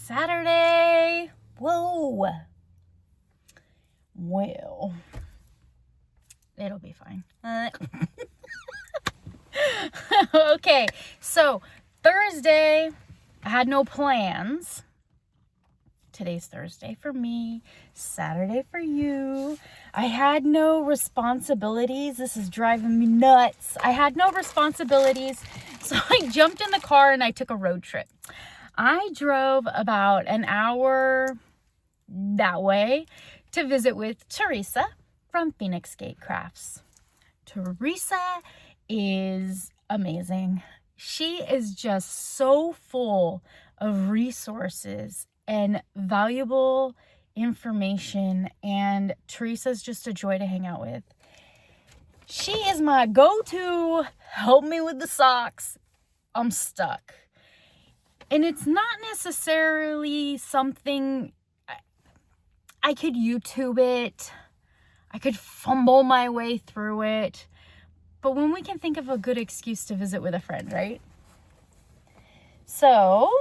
Saturday. Whoa. Well, it'll be fine. Okay, so Thursday, I had no plans. Today's Thursday for me, Saturday for you. I had no responsibilities. This is driving me nuts. I had no responsibilities, so I jumped in the car and I took a road trip. I drove about an hour that way to visit with Theresa from Phoenix Gate Crafts. Theresa is amazing. She is just so full of resources and valuable information, and Theresa's just a joy to hang out with. She is my go-to, help me with the socks, I'm stuck. And it's not necessarily something, I could YouTube it, I could fumble my way through it, but when we can think of a good excuse to visit with a friend, right? So,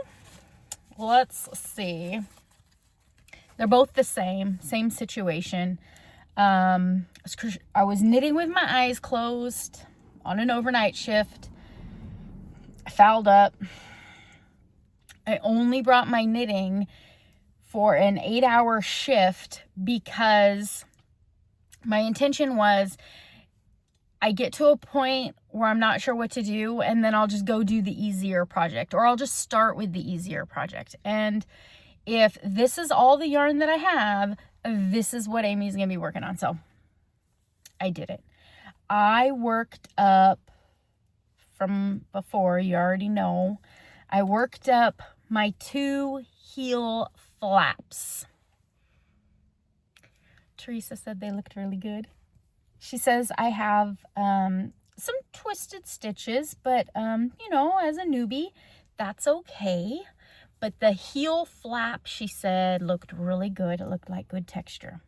let's see. They're both the same situation. I was knitting with my eyes closed on an overnight shift. I fouled up. I only brought my knitting for an 8-hour shift because my intention was I get to a point where I'm not sure what to do, and then I'll just go do the easier project, or I'll just start with the easier project. And if this is all the yarn that I have, this is what Amy's going to be working on. So I did it. I worked up from before, you already know, I worked up my 2 heel flaps. Theresa said they looked really good. She says I have some twisted stitches, but you know, as a newbie, that's okay. But the heel flap, she said, looked really good. It looked like good texture.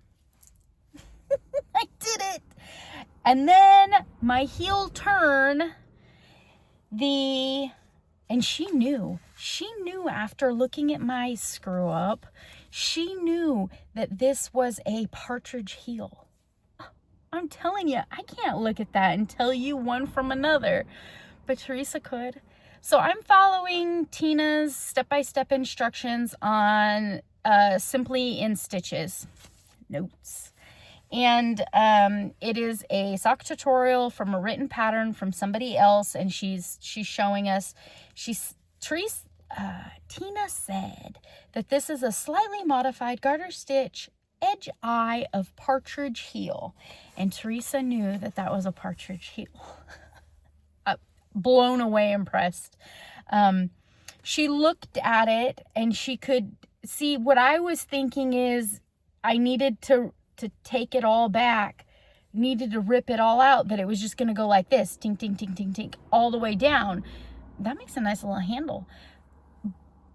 I did it. And then my heel turn, and she knew after looking at my screw up, she knew that this was a partridge heel. I'm telling you, I can't look at that and tell you one from another, but Theresa could. So I'm following Tina's step-by-step instructions on Simply in Stitches notes. And it is a sock tutorial from a written pattern from somebody else, and she's showing us. Tina said that this is a slightly modified garter stitch edge eye of partridge heel, and Theresa knew that that was a partridge heel. Blown away, impressed. She looked at it and she could see what I was thinking is I needed to take it all back, needed to rip it all out, that it was just going to go like this, tink, tink, tink, tink, tink, all the way down. That makes a nice little handle.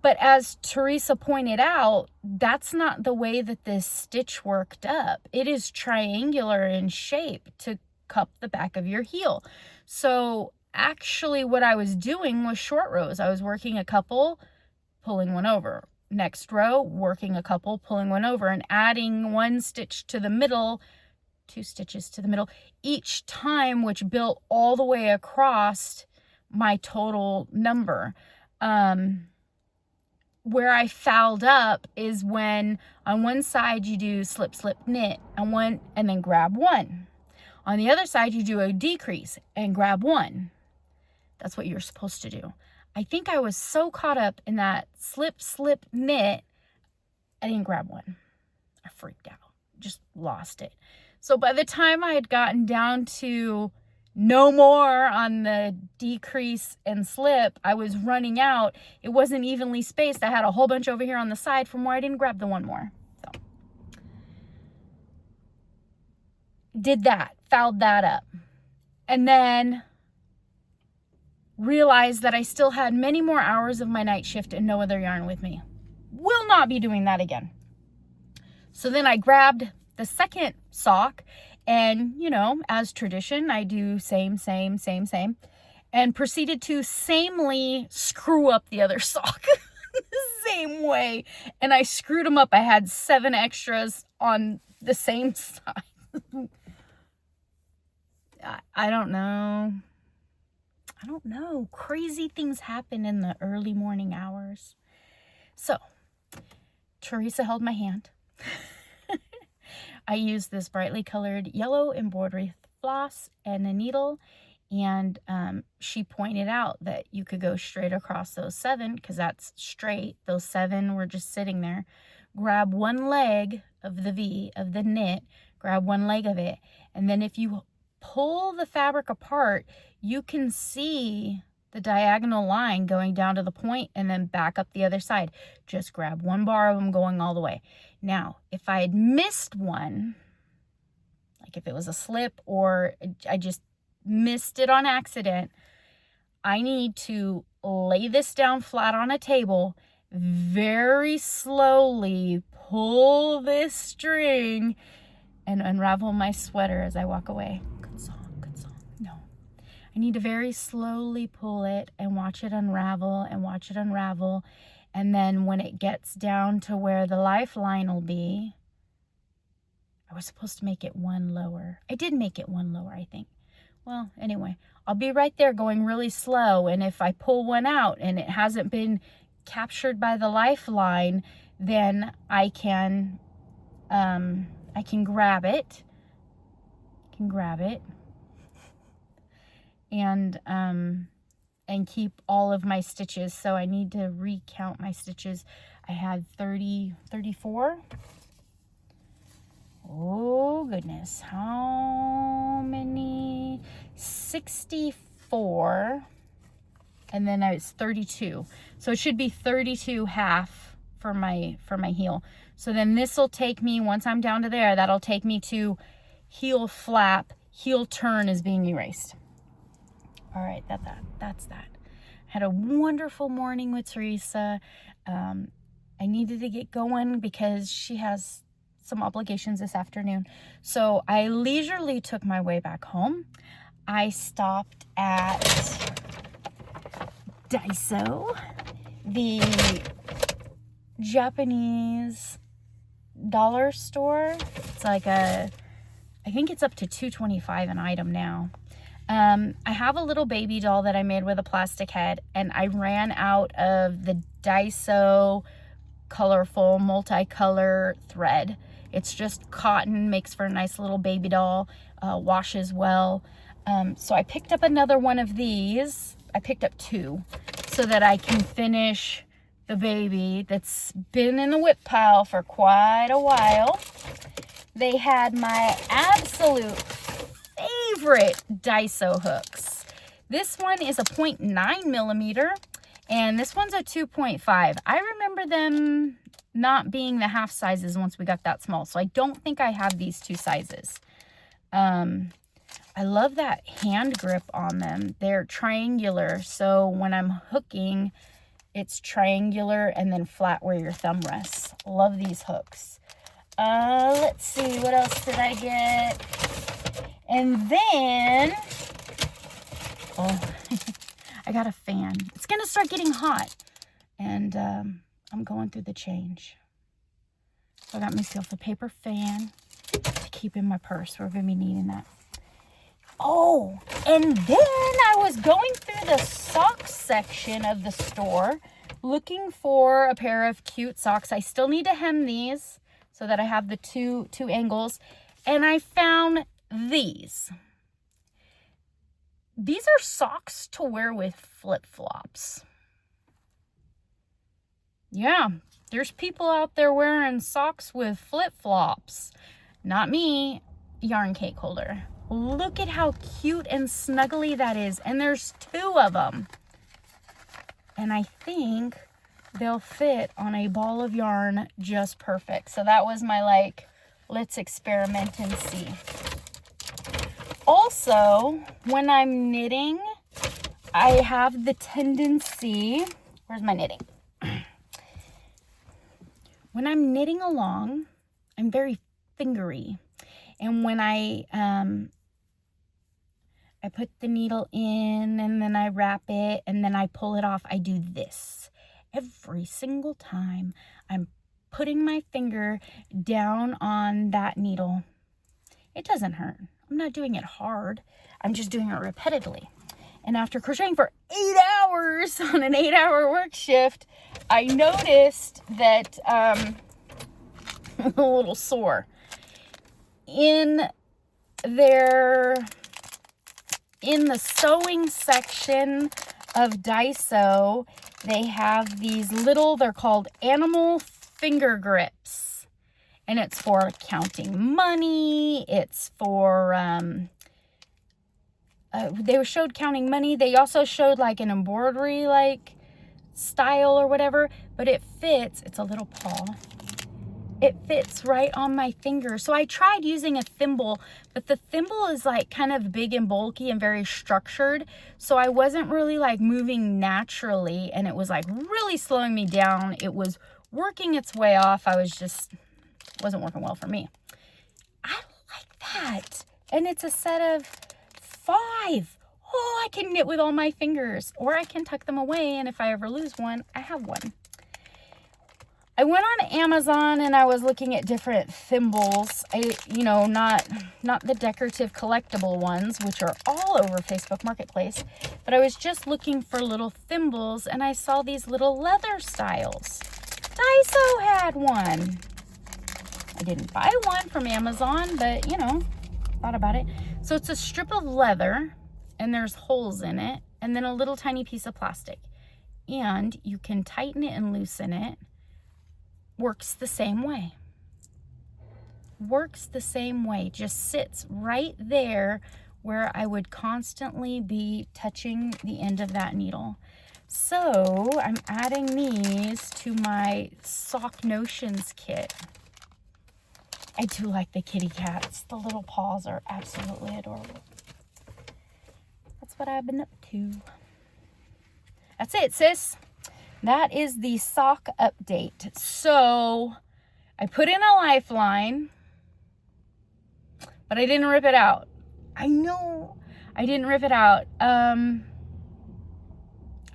But as Theresa pointed out, that's not the way that this stitch worked up. It is triangular in shape to cup the back of your heel. So actually what I was doing was short rows. I was working a couple, pulling one over. Next row, working a couple, pulling one over, and adding 1 stitch to the middle, 2 stitches to the middle each time, which built all the way across my total number. Where I fouled up is when on one side you do slip, slip, knit, and then grab 1. On the other side, you do a decrease and grab 1. That's what you're supposed to do. I think I was so caught up in that slip, slip, knit, I didn't grab 1. I freaked out, just lost it. So by the time I had gotten down to no more on the decrease and slip, I was running out. It wasn't evenly spaced. I had a whole bunch over here on the side from where I didn't grab the 1 more. So did that, fouled that up. And then realized that I still had many more hours of my night shift and no other yarn with me. Will not be doing that again. So then I grabbed the second sock, and, you know, as tradition, I do same, and proceeded to samely screw up the other sock. the same way. And I screwed them up. I had 7 extras on the same side. I don't know. I don't know. Crazy things happen in the early morning hours. So, Theresa held my hand. I used this brightly colored yellow embroidery floss and a needle. And she pointed out that you could go straight across those 7 because that's straight. Those 7 were just sitting there. Grab one leg of the V, of the knit, grab one leg of it. And then if you pull the fabric apart, you can see the diagonal line going down to the point and then back up the other side. Just grab one bar of them going all the way. Now, if I had missed one, like if it was a slip or I just missed it on accident, I need to lay this down flat on a table, very slowly pull this string and unravel my sweater as I walk away. Good song, good song. No. I need to very slowly pull it and watch it unravel and watch it unravel. And then when it gets down to where the lifeline will be, I was supposed to make it one lower. I did make it one lower, I think. Well, anyway, I'll be right there going really slow. And if I pull one out and it hasn't been captured by the lifeline, then I can grab it. And keep all of my stitches. So I need to recount my stitches. I had 34. Oh goodness, how many? 64, and then it's 32. So it should be 32 half for my heel. So then this will take me, once I'm down to there, that'll take me to heel flap, heel turn is being erased. All right, that's that. Had a wonderful morning with Theresa. I needed to get going because she has some obligations this afternoon. So I leisurely took my way back home. I stopped at Daiso, the Japanese dollar store. It's like I think it's up to $2.25 an item now. I have a little baby doll that I made with a plastic head, and I ran out of the Daiso colorful multicolor thread. It's just cotton, makes for a nice little baby doll, washes well. So I picked up another one of these. I picked up 2 so that I can finish the baby that's been in the whip pile for quite a while. They had my absolute favorite Daiso hooks. This one is a 0.9 millimeter and this one's a 2.5. I remember them not being the half sizes once we got that small, so I don't think I have these 2 sizes. I love that hand grip on them. They're triangular, so when I'm hooking, it's triangular and then flat where your thumb rests. Love these hooks. Let's see, what else did I get? And then, oh, I got a fan. It's gonna start getting hot, and I'm going through the change. So I got myself a paper fan to keep in my purse. We're gonna be needing that. Oh, and then I was going through the socks section of the store looking for a pair of cute socks. I still need to hem these so that I have the two angles. And I found these. These are socks to wear with flip-flops. Yeah, there's people out there wearing socks with flip-flops. Not me. Yarn cake holder. Look at how cute and snuggly that is. And there's 2 of them. And I think they'll fit on a ball of yarn just perfect. So that was my let's experiment and see. Also, when I'm knitting, I have the tendency, where's my knitting? When I'm knitting along, I'm very fingery. And when I put the needle in and then I wrap it and then I pull it off, I do this. every single time I'm putting my finger down on that needle, it doesn't hurt. I'm not doing it hard. I'm just doing it repeatedly. And after crocheting for 8 hours on an 8-hour work shift, I noticed that I'm a little sore. In the sewing section of Daiso, they have these little, they're called animal finger grips. And it's for counting money. It's for, they showed counting money. They also showed like an embroidery like style or whatever, but it fits. It's a little paw. It fits right on my finger. So I tried using a thimble, but the thimble is like kind of big and bulky and very structured. So I wasn't really like moving naturally, and it was like really slowing me down. It was working its way off. Wasn't working well for me. I like that. And it's a set of 5. Oh, I can knit with all my fingers, or I can tuck them away, and if I ever lose one, I have one. I went on Amazon and I was looking at different thimbles. Not the decorative collectible ones, which are all over Facebook Marketplace, but I was just looking for little thimbles, and I saw these little leather styles. Daiso had one. I didn't buy one from Amazon, but thought about it. So it's a strip of leather, and there's holes in it, and then a little tiny piece of plastic. And you can tighten it and loosen it. Works the same way. Works the same way. Just sits right there where I would constantly be touching the end of that needle. So I'm adding these to my Sock Notions kit. I do like the kitty cats. The little paws are absolutely adorable. That's what I've been up to. That's it, sis. That is the sock update. So I put in a lifeline, but I didn't rip it out. I know I didn't rip it out. I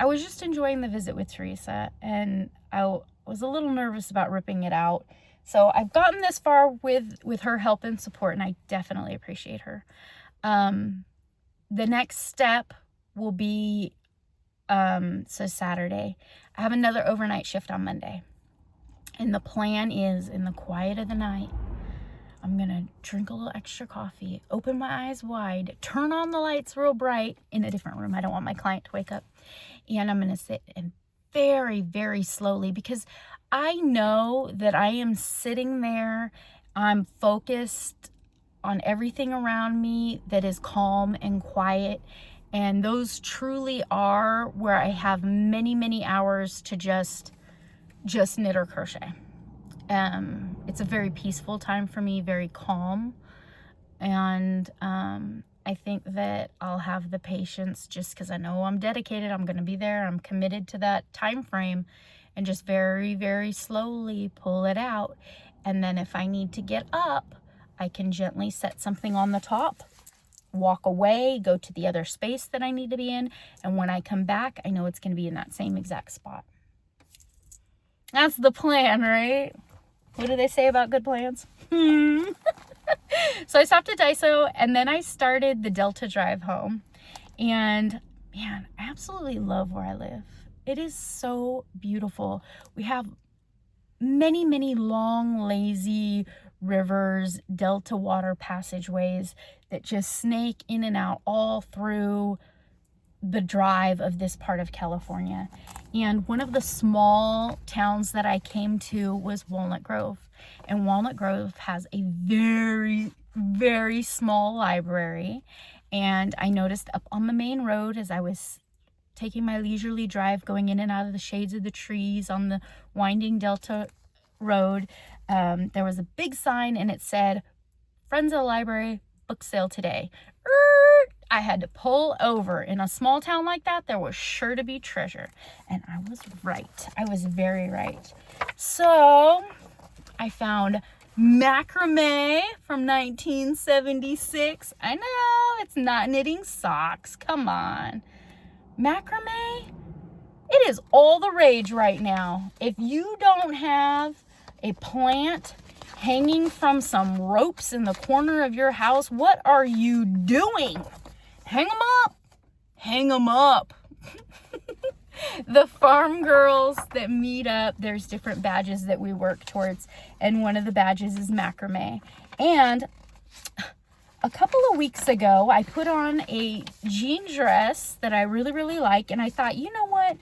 was just enjoying the visit with Theresa, and I was a little nervous about ripping it out. So I've gotten this far with her help and support, and I definitely appreciate her. The next step will be, so Saturday. I have another overnight shift on Monday. And the plan is, in the quiet of the night, I'm going to drink a little extra coffee, open my eyes wide, turn on the lights real bright in a different room. I don't want my client to wake up. And I'm going to sit and very, very slowly, because I know that I am sitting there. I'm focused on everything around me that is calm and quiet. And those truly are where I have many, many hours to just knit or crochet. It's a very peaceful time for me, very calm. And I think that I'll have the patience, just because I know I'm dedicated. I'm going to be there. I'm committed to that time frame, and just very, very slowly pull it out. And then if I need to get up, I can gently set something on the top, walk away, go to the other space that I need to be in, and when I come back, I know it's going to be in that same exact spot. That's the plan, right? What do they say about good plans? So I stopped at Daiso, and then I started the Delta drive home, and man, I absolutely love where I live. It is so beautiful. We have many, many long, lazy rivers, delta water passageways that just snake in and out all through the drive of this part of California. And one of the small towns that I came to was Walnut Grove. And Walnut Grove has a very, very small library. And I noticed up on the main road, as I was taking my leisurely drive, going in and out of the shades of the trees on the winding Delta road, there was a big sign, and it said, "Friends of the Library, book sale today." I had to pull over. In a small town like that, there was sure to be treasure. And I was right. I was very right. So I found macrame from 1976. I know, it's not knitting socks. Come on. Macrame? It is all the rage right now. If you don't have a plant hanging from some ropes in the corner of your house, what are you doing? Hang them up. Hang them up. The farm girls that meet up, there's different badges that we work towards, and one of the badges is macrame. And a couple of weeks ago, I put on a jean dress that I really, really like, and I thought, you know what?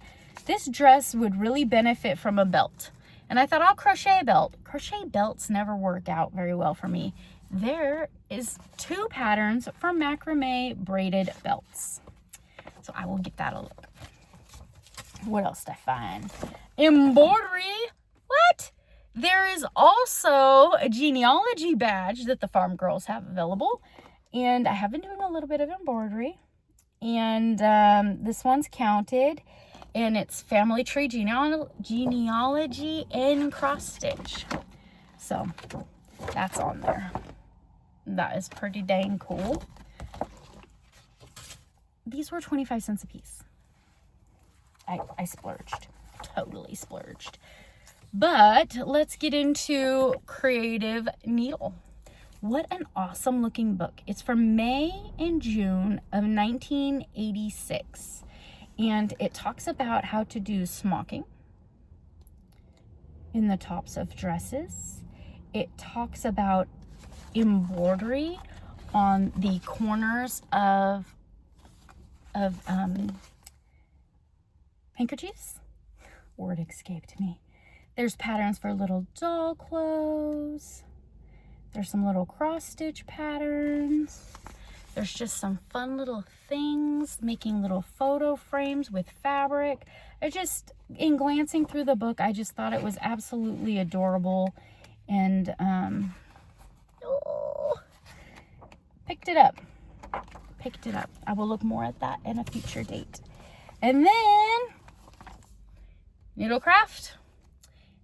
This dress would really benefit from a belt. And I thought, I'll crochet a belt. Crochet belts never work out very well for me. There is 2 patterns for macrame braided belts. So I will give that a look. What else did I find? Embroidery. What? There is also a genealogy badge that the farm girls have available. And I have been doing a little bit of embroidery. And this one's counted. And it's family tree genealogy and cross stitch. So that's on there. That is pretty dang cool. These were 25 cents a piece. I splurged. Totally splurged. But let's get into Creative Needle. What an awesome looking book. It's from May and June of 1986. And it talks about how to do smocking in the tops of dresses. It talks about embroidery on the corners of handkerchiefs. Word escaped me. There's patterns for little doll clothes. There's some little cross stitch patterns. There's just some fun little things, making little photo frames with fabric. In glancing through the book, I just thought it was absolutely adorable. And picked it up. I will look more at that in a future date. And then Needlecraft.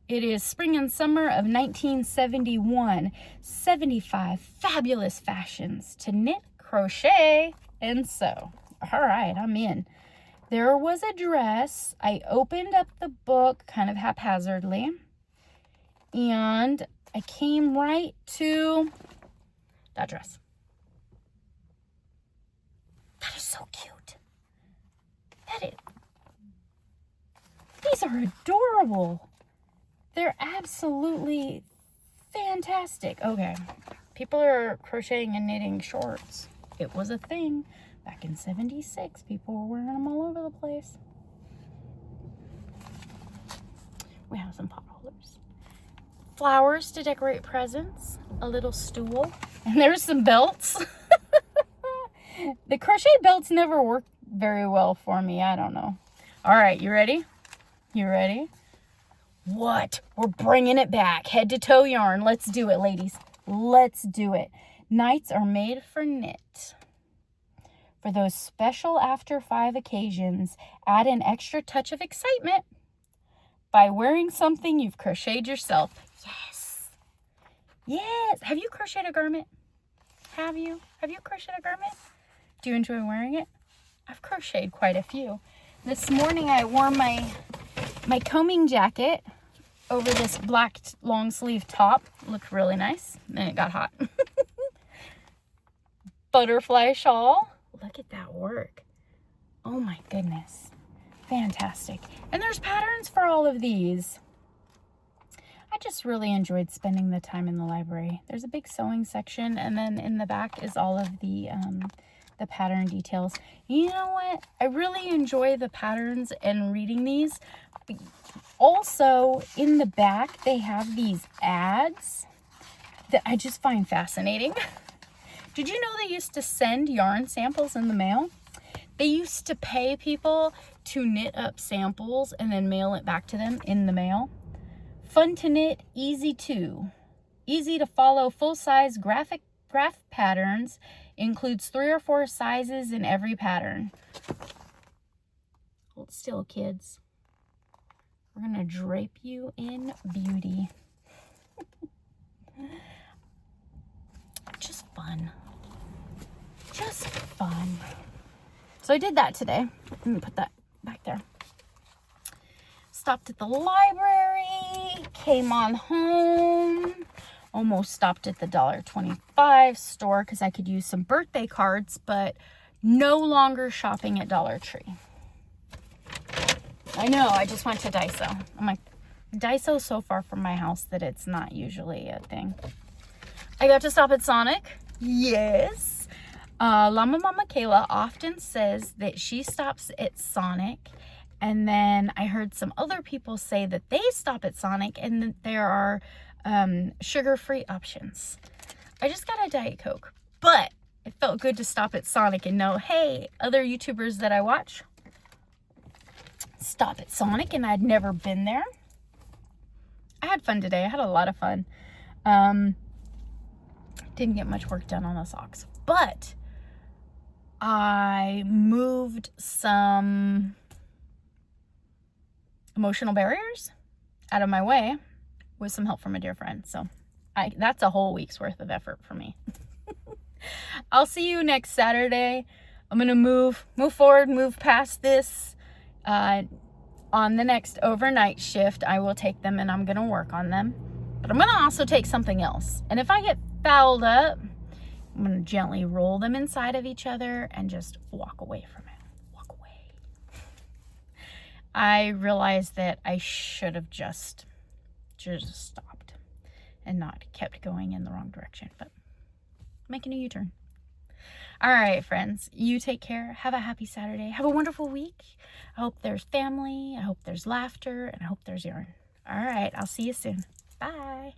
It is spring and summer of 1971. 75 fabulous fashions to knit, crochet, and sew. All right, I'm in. There was a dress. I opened up the book kind of haphazardly, and I came right to that dress. That is so cute. These are adorable. They're absolutely fantastic. Okay, people are crocheting and knitting shorts. It was a thing back in 76. People were wearing them all over the place. We have some pot holders. Flowers to decorate presents. A little stool. And there's some belts. The crochet belts never worked very well for me. I don't know. All right, you ready? You ready? What? We're bringing it back. Head to toe yarn. Let's do it, ladies. Let's do it. Nights are made for knit. For those special after 5 occasions, add an extra touch of excitement by wearing something you've crocheted yourself. Yes. Yes. Have you crocheted a garment? Have you? Have you crocheted a garment? Do you enjoy wearing it? I've crocheted quite a few. This morning I wore my combing jacket over this black long sleeve top. Looked really nice. Then it got hot. Butterfly shawl. Look at that work. Oh my goodness. Fantastic. And there's patterns for all of these. I just really enjoyed spending the time in the library. There's a big sewing section, and then in the back is all of the pattern details. You know what? I really enjoy the patterns and reading these. Also, in the back, they have these ads that I just find fascinating. Did you know they used to send yarn samples in the mail? They used to pay people to knit up samples and then mail it back to them in the mail. Fun to knit, easy to follow, full-size graph patterns. Includes 3 or 4 sizes in every pattern. Hold still, kids. We're gonna drape you in beauty. Just fun. Just fun. So I did that today. Let me put that back there. stopped at the library, came on home, almost stopped at the $1.25 store because I could use some birthday cards, but no longer shopping at Dollar Tree. I know, I just went to Daiso. I'm like, Daiso's so far from my house that it's not usually a thing. I got to stop at Sonic. Yes. Llama Mama Kayla often says that she stops at Sonic, and then I heard some other people say that they stop at Sonic and that there are sugar-free options. I just got a Diet Coke, but it felt good to stop at Sonic and know, hey, other YouTubers that I watch stop at Sonic, and I'd never been there. I had fun today. I had a lot of fun. Didn't get much work done on the socks, but I moved some emotional barriers out of my way with some help from a dear friend. So that's a whole week's worth of effort for me. I'll see you next Saturday. I'm going to move forward, move past this. On the next overnight shift, I will take them and I'm going to work on them. But I'm going to also take something else. And if I get fouled up, I'm going to gently roll them inside of each other and just walk away from it. Walk away. I realized that I should have just stopped and not kept going in the wrong direction. But making a U-turn. All right, friends, you take care. Have a happy Saturday. Have a wonderful week. I hope there's family. I hope there's laughter. And I hope there's yarn. All right, I'll see you soon. Bye.